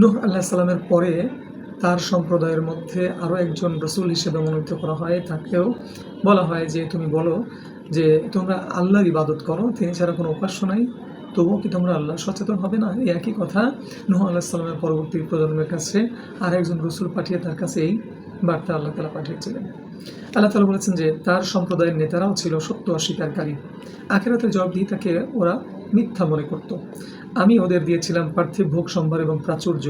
নূহ আলাইহিস সালামের পরে তার সম্প্রদায়ের মধ্যে আরও একজন রসুল হিসেবে মনোনীত করা হয়। তাকেও বলা হয় যে তুমি বলো যে তোমরা আল্লাহর ইবাদত করো, তিনি ছাড়া কোনো উপাস্য নাই, তবুও কি তোমরা আল্লাহ সচেতন হবে না? এই একই কথা নূহ আলাইহিস সালামের পরবর্তী প্রজন্মের কাছে আর একজন রসুল পাঠিয়ে তার কাছে এই বার্তা আল্লাহ তাআলা পাঠিয়েছিলেন। আল্লাহ তাআলা বলেছেন যে তার সম্প্রদায়ের নেতারাও ছিল সত্য অস্বীকারী। আখিরাতের জবাবদিহিতাকে ওরা মিথ্যা মনে করত। আমি ওদের দিয়েছিলাম পার্থিব ভোগ সম্ভার এবং প্রাচুর্য,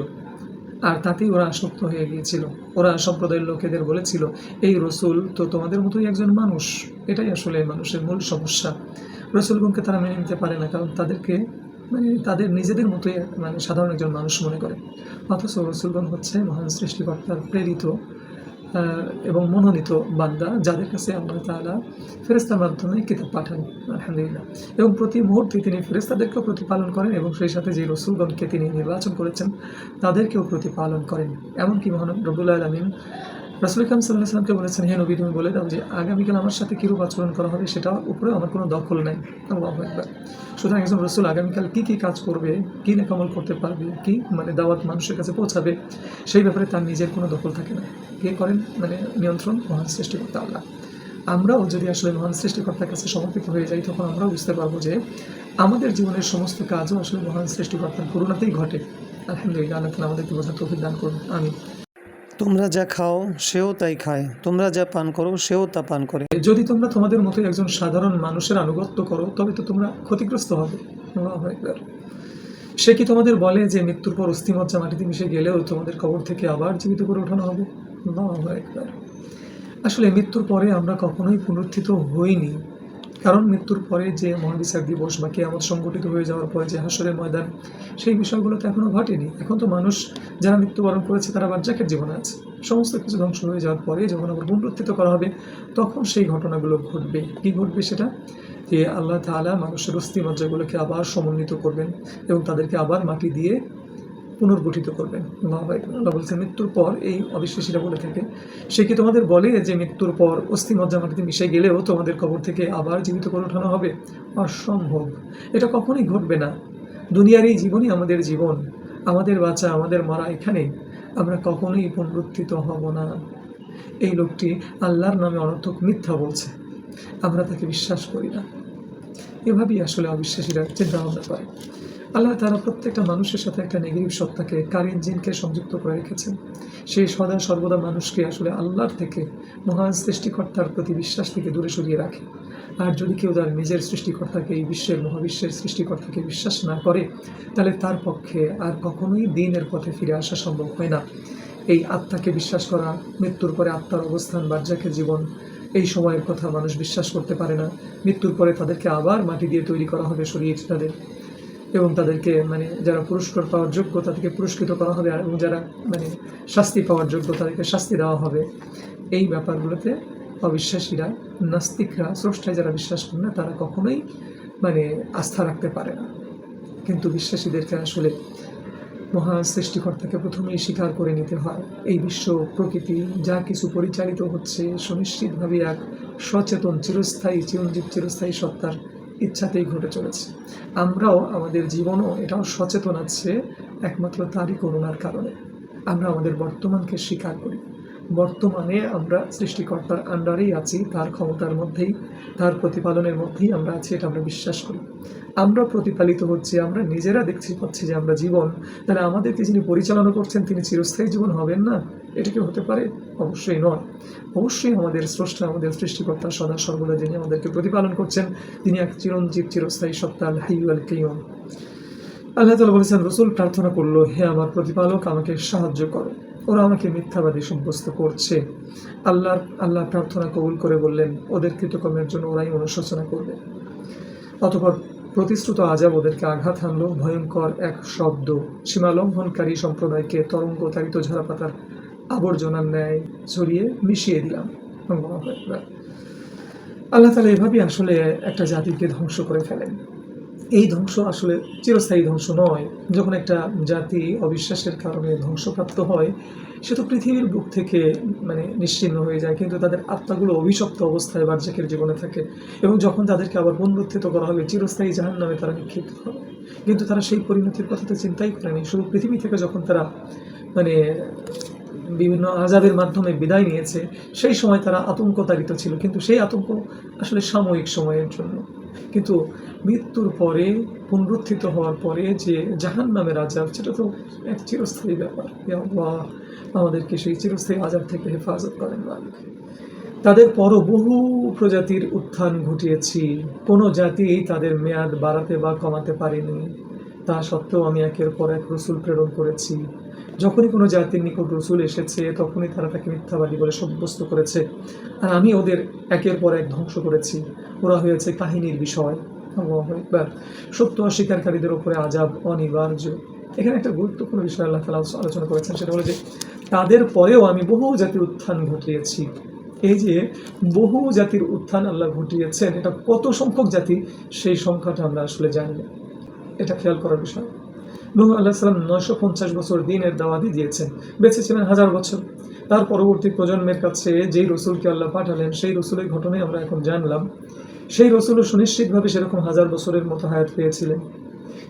আর তাতেই ওরা আসক্ত হয়ে গিয়েছিল। ওরা সম্প্রদায়ের লোকেদের বলেছিল, এই রসুল তো তোমাদের মতোই একজন মানুষ। এটাই আসলে মানুষের মূল সমস্যা। রসুলগণকে তারা মেনে নিতে পারে না, কারণ তাদেরকে তাদের নিজেদের মতোই সাধারণ একজন মানুষ মনে করে। অথচ রসুলগণ হচ্ছে মহান সৃষ্টিকর্তার প্রেরিত এবং মনোনীত বান্দা, যাদের কাছে আল্লাহ তাআলা ফেরেশতার মাধ্যমে কিতাব পাঠান, আলহামদুলিল্লাহ। এবং প্রতি মুহূর্তে তিনি ফেরেশতাদেরকেও প্রতিপালন করেন এবং সেই সাথে যে রসুলগণকে তিনি নির্বাচন করেছেন তাদেরকেও প্রতিপালন করেন। এমনকি মহান রব্বুল আলামিন রাসূল আকরাম সাল্লাল্লাহু আলাইহি ওয়াসাল্লামকে বলেছেন, হে নবী, তুমি বলে দাও যে আগামীকাল আমার সাথে কিরূপ আচরণ করা হবে সেটার উপরে আমার কোনো দখল নাই। আল্লাহু আকবার। সুতরাং একজন রসুল আগামীকাল কী কাজ করবে, কী নেক আমল করতে পারবে, কী দাওয়াত মানুষের কাছে পৌঁছাবে, সেই ব্যাপারে তার নিজের কোনো দখল থাকে না। কে করেন নিয়ন্ত্রণ? মহান সৃষ্টিকর্তা আল্লাহ। আমরাও যদি আসলে মহান সৃষ্টিকর্তার কাছে সমর্পিত হয়ে যাই, তখন আমরাও বুঝতে পারবো যে আমাদের জীবনের সমস্ত কাজও আসলে মহান সৃষ্টিকর্তার করুণাতেই ঘটে। আলহামদুলিল্লাহ। আল্লাহ তাআলা আমাদেরকে বোঝার তৌফিক দান করুন। আমিন। তোমরা যা খাও সেও তাই খায়, তোমরা যা পান করো সেও তা পান করে। যদি তোমরা তোমাদের মতো একজন সাধারণ মানুষের আনুগত্য করো, তবে তো তোমরা ক্ষতিগ্রস্ত হবে। আল্লাহু আকবার। সে কি তোমাদের বলে যে মৃত্যুর পর অস্থিমজ্জা মাটিতে মিশে গেলেও তোমাদের কবর থেকে আবার জীবিত করে ওঠানো হবে? আল্লাহু আকবার। আসলে মৃত্যুর পরে আমরা কখনোই পুনরুত্থিত হইনি, কারণ মৃত্যুর পরে যে মহাবিচার দিবস বা কিয়ামত সংগঠিত হয়ে যাওয়ার পরে যে হাসরের ময়দান, সেই বিষয়গুলো তো এখনও ঘটেনি। এখন তো মানুষ যারা মৃত্যুবরণ করেছে তারা বার্জাকের জীবনে আছে। সমস্ত কিছু ধ্বংস হয়ে যাওয়ার পরে যখন আবার পুনরুত্থিত করা হবে, তখন সেই ঘটনাগুলো ঘটবে। কি ঘটবে সেটা? যে আল্লাহ তাআলা মানুষের অস্থিমজ্জাগুলোকে আবার সমন্বিত করবেন এবং তাদেরকে আবার মাটি দিয়ে পুনর্গঠিত করবেন। আল্লাহ বলছেন, মৃত্যুর পর, এই অবিশ্বাসীরা বলে থাকে, সে কি তোমাদের বলে যে মৃত্যুর পর অস্থিমজ্জা মাটিতে মিশে গেলেও তোমাদের কবর থেকে আবার জীবিত করে ওঠানো হবে? অসম্ভব। এটা কখনোই ঘটবে না। দুনিয়ার এই জীবনই আমাদের জীবন, আমাদের বাঁচা, আমাদের মারা এখানেই। আমরা কখনোই পুনরুত্থিত হব না। এই লোকটি আল্লাহর নামে অনর্থক মিথ্যা বলছে, আমরা তাকে বিশ্বাস করি না। এভাবেই আসলে অবিশ্বাসীরা চিন্তা ভাবনা করে। আল্লাহ তাআলা প্রত্যেকটা মানুষের সাথে একটা নেগেটিভ সত্তাকে, কারেন্ট জিনকে সংযুক্ত করে রেখেছেন। সেই সদা সর্বদা মানুষকে আসলে আল্লাহর থেকে, মহান সৃষ্টিকর্তার প্রতি বিশ্বাস থেকে দূরে সরিয়ে রাখে। আর যদি কেউ তার নিজের সৃষ্টিকর্তাকে, এই বিশ্বের মহাবিশ্বের সৃষ্টিকর্তাকে বিশ্বাস না করে, তাহলে তার পক্ষে আর কখনোই দিনের পথে ফিরে আসা সম্ভব হয় না। এই আত্মাকে বিশ্বাস করা, মৃত্যুর পরে আত্মার অবস্থান, বার্জাকের জীবন, এই সময়ের কথা মানুষ বিশ্বাস করতে পারে না। মৃত্যুর পরে তাদেরকে আবার মাটি দিয়ে তৈরি করা হবে শরীর তাদের, এবং তাদেরকে যারা পুরস্কার পাওয়ার যোগ্য তাদেরকে পুরস্কৃত করা হবে, এবং যারা শাস্তি পাওয়ার যোগ্য তাদেরকে শাস্তি দেওয়া হবে। এই ব্যাপারগুলোতে অবিশ্বাসীরা, নাস্তিকরা, স্রষ্টায় যারা বিশ্বাস করে না, তারা কখনোই আস্থা রাখতে পারে না। কিন্তু বিশ্বাসীদেরকে আসলে মহান সৃষ্টিকর্তাকে প্রথমেই স্বীকার করে নিতে হয়। এই বিশ্ব, প্রকৃতি, যা কিছু পরিচালিত হচ্ছে সুনিশ্চিতভাবে এক সচেতন, চিরস্থায়ী, চিরঞ্জীব, চিরস্থায়ী সত্তার ইচ্ছাতেই ঘটে চলেছে। আমরাও আমাদের জীবনও এটাও সচেতন আছে একমাত্র তারই করুণার কারণে। আমরা আমাদের বর্তমানকে স্বীকার করি। বর্তমানে আমরা সৃষ্টিকর্তার আন্ডারেই আছি, তার ক্ষমতার মধ্যেই, তার প্রতিপালনের মধ্যেই আমরা আছি, এটা আমরা বিশ্বাস করি। আমরা প্রতিপালিত হচ্ছে, আমরা নিজেরা পাচ্ছি যে আমরা জীবন, তাহলে আমাদেরকে যিনি পরিচালনা করছেন তিনি চিরস্থায়ী জীবন হবেন না? এটা কি হতে পারে? অবশ্যই নয়। অবশ্যই আমাদের স্রষ্টা, আমাদের সৃষ্টিকর্তা সদা সর্বদা যিনি আমাদেরকে প্রতিপালন করছেন, তিনি এক চিরঞ্জীব, চিরস্থায়ী সত্তা, আল হাইয়্যু আল কাইয়্যুম। আল্লাহ তাআলা বলেছেন, রসুল প্রার্থনা করলো, হে আমার প্রতিপালক, আমাকে সাহায্য করো, ওরা আমাকে মিথ্যাবাদী সাব্যস্ত করছে। আল্লাহ প্রার্থনা কবুল করে বললেন, ওদের কৃতকর্মের জন্য ওরাই অনুশোচনা করবে। অতঃপর প্রতিশ্রুত আযাব ওদেরকে আঘাত হানল। ভয়ঙ্কর এক শব্দ সীমালঙ্ঘনকারী সম্প্রদায়কে তরঙ্গতাড়িত ঝরাপাতার আবর্জনার ন্যায় ছড়িয়ে মিশিয়ে দিলাম। আল্লাহ তাআলা এভাবেই আসলে একটা জাতিকে ধ্বংস করে ফেলেন। এই ধ্বংস আসলে চিরস্থায়ী ধ্বংস নয়। যখন একটা জাতি অবিশ্বাসের কারণে ধ্বংসপ্রাপ্ত হয়, সে তো পৃথিবীর বুক থেকে নিশ্চিহ্ন হয়ে যায়, কিন্তু তাদের আত্মাগুলো অভিশপ্ত অবস্থায় বার্জাকের জীবনে থাকে, এবং যখন তাদেরকে আবার পুনরুত্থিত করা হবে চিরস্থায়ী জাহান্নামে তারা নিক্ষিপ্ত হবে। কিন্তু তারা সেই পরিণতির কথা তো চিন্তাই করেনি। শুধু পৃথিবী থেকে যখন তারা মানে বিভিন্ন আযাবের মাধ্যমে বিদায় নিয়েছে, সেই সময় তারা আতঙ্কতাড়িত ছিল, কিন্তু সেই আতঙ্ক আসলে সাময়িক সময়ের জন্য। কিন্তু মৃত্যুর পরে পুনরুত্থিত হওয়ার পরে যে জাহান্নামের আযাব, সেটা তো এক চিরস্থায়ী ব্যাপার। ইয়া আল্লাহ, আমাদেরকে সেই চিরস্থায়ী আযাব থেকে হেফাজত করেন মালিক। তাদের পরও বহু প্রজাতির উত্থান ঘটিয়েছি, কোনো জাতি তাদের মেয়াদ বাড়াতে বা কমাতে পারেনি। তা সত্ত্বেও আমি একের পর এক রসুল প্রেরণ করেছি। যখনই কোনো জাতির নিকট রসুল এসেছে, তখনই তারা তাকে মিথ্যাবাদী বলে সাব্যস্ত করেছে, আর আমি ওদের একের পর এক ধ্বংস করেছি। ওরা হয়েছে কাহিনীর বিষয়। আল্লাহু আকবার। সত্য অস্বীকারীদের উপরে আযাব অনিবার্য। এখানে একটা গুরুত্বপূর্ণ বিষয় আল্লাহ তাআলা আলোচনা করেছেন, সেটা হলো যে তাদের পরেও আমি বহু জাতির উত্থান ঘটিয়েছি। এই যে বহু জাতির উত্থান আল্লাহ ঘটিয়েছেন, এটা কত সংখ্যক জাতি সেই সংখ্যাটা আমরা আসলে জানি না। এটা খেয়াল করার বিষয়। নূহ আলাইহিস সালাম 950 বছর দিনের দাওয়াতই দিয়েছেন, বেঁচে ছিলেন 1000 বছর। তার পরবর্তী প্রজন্মের কাছে যেই রসুলকে আল্লাহ পাঠালেন, সেই রসুলের ঘটনায় আমরা এখন জানলাম। সেই রসুলও সুনিশ্চিতভাবে সেরকম 1000 বছরের মতো হায়াত পেয়েছিলেন।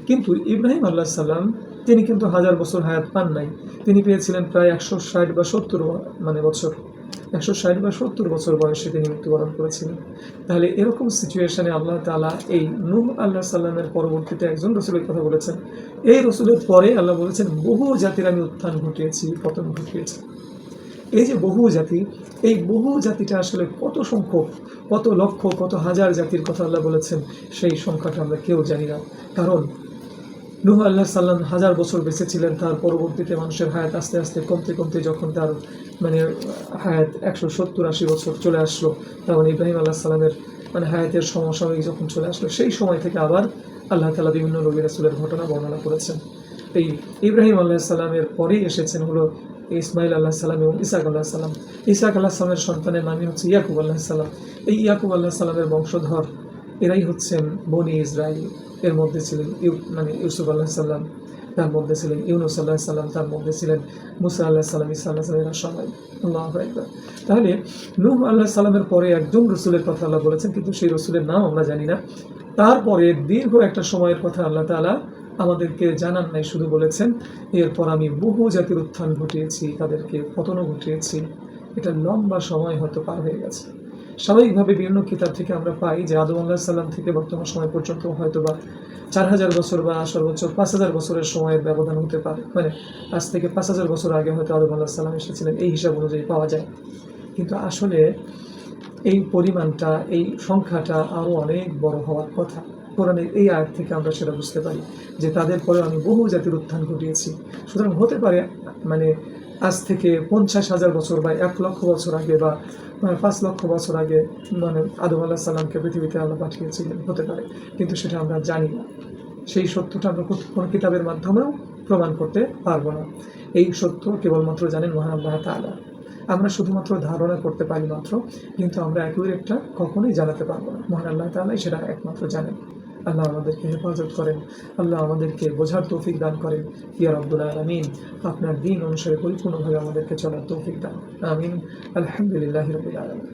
কিন্তু ইব্রাহিম আলাইহিস সালাম, তিনি কিন্তু 1000 বছর হায়াত পান নাই। তিনি পেয়েছিলেন প্রায় 160 বা 70 বছর। 160 বা 70 বছর বয়সে তিনি মৃত্যুবরণ করেছিলেন। তাহলে এরকম সিচুয়েশনে আল্লাহ তাআলা এই নূহ আলাইহিস সালামের পরবর্তীতে একজন রসুলের কথা বলেছেন। এই রসুলের পরে আল্লাহ বলেছেন বহু জাতির আমি উত্থান ঘটিয়েছি, পতন ঘটিয়েছি। এই যে বহু জাতি, এই বহু জাতিটা আসলে কত সংখ্যক, কত লক্ষ, কত হাজার জাতির কথা আল্লাহ বলেছেন, সেই সংখ্যাটা আমরা কেউ জানি না। কারণ নূহ আলাইহিস সালাম 1000 বছর বেঁচে ছিলেন, তার পরবর্তীতে মানুষের হায়াত আস্তে আস্তে কমতে কমতে যখন তার হায়াত 170-80 বছর চলে আসলো, তখন ইব্রাহিম আলাইহিস সালামের হায়াতের সমসাময়িক যখন চলে আসলো, সেই সময় থেকে আবার আল্লাহ তাআলা বিভিন্ন নবী রাসূলের ঘটনা বর্ণনা করেছেন। এই ইব্রাহিম আলাইহিস সালামের পরেই এসেছেন হলো ইসমাইল আলাইহিস সালাম এবং ইসহাক আলাইহিস সালাম। ইসহাক আলাইহিস সালামের সন্তানের নামই হচ্ছে ইয়াকুব আলাইহিস সালাম। এই ইয়াকুব আলাইহিস সালামের বংশধর এরাই হচ্ছেন বনি ইসরাইল। এর মধ্যে ছিলেন ইউসুফ আলাইহিস সালাম, তার মধ্যে ছিলেন ইউনুস আলাইহিস সালাম, তার মধ্যে ছিলেন মুসা আলাইহিস সালাম, ঈসা আলাইহিস সালাম, এরা সবাই। আল্লাহু আকবার। তাহলে নূহ আলাইহিস সালামের পরে একজন রসুলের কথা আল্লাহ বলেছেন, কিন্তু সেই রসুলের নাম আমরা জানি না। তারপরে দীর্ঘ একটা সময়ের কথা আল্লাহ তাআলা আমাদেরকে জানান নাই, শুধু বলেছেন এরপর আমি বহু জাতির উত্থান ঘটিয়েছি, তাদেরকে পতনও ঘটিয়েছি। এটা লম্বা সময় হয়তো পার হয়ে গেছে। স্বাভাবিকভাবে বিভিন্ন কিতাব থেকে আমরা পাই যে আদম আলাইহিস সালাম থেকে বর্তমান সময় পর্যন্ত হয়তো বা 4000 বছর বা সর্বোচ্চ 5000 বছরের সময়ের ব্যবধান হতে পারে। আজ থেকে 5000 বছর আগে হয়তো আদম আলাইহিস সালাম এসেছিলেন, এই হিসাব অনুযায়ী পাওয়া যায়। কিন্তু আসলে এই পরিমাণটা, এই সংখ্যাটা আরও অনেক বড় হওয়ার কথা। কোরআনের এই আয়াত থেকে আমরা সেটা বুঝতে পারি যে তাদের পরে আমি বহু জাতির উত্থান ঘটিয়েছি। সুতরাং হতে পারে আজ থেকে 50,000 বছর বা 1 লক্ষ বছর আগে বা 5 লক্ষ বছর আগে আদম আলাইহিস সালামকে পৃথিবীতে আল্লাহ পাঠিয়েছিলেন, হতে পারে। কিন্তু সেটা আমরা জানি না। সেই সত্যটা আমরা কোনো কিতাবের মাধ্যমেও প্রমাণ করতে পারবো না। এই সত্য কেবলমাত্র জানেন মহান আল্লাহ তাআলা। আমরা শুধুমাত্র ধারণা করতে পারি মাত্র, কিন্তু আমরা অ্যাকুরেটটা কখনোই জানাতে পারবো না। মহান আল্লাহ তাআলাই সেটা একমাত্র জানেন। আল্লাহ আমাদেরকে হেফাজত করেন, আল্লাহ আমাদেরকে বোঝার তৌফিক দান করেন। ইয়া রাব্বুল আলামিন, আপনার দ্বীন অনুসারে পরিপূর্ণভাবে আমাদেরকে চলার তৌফিক দান। আমিন। আলহামদুলিল্লাহি রাব্বিল আলামিন।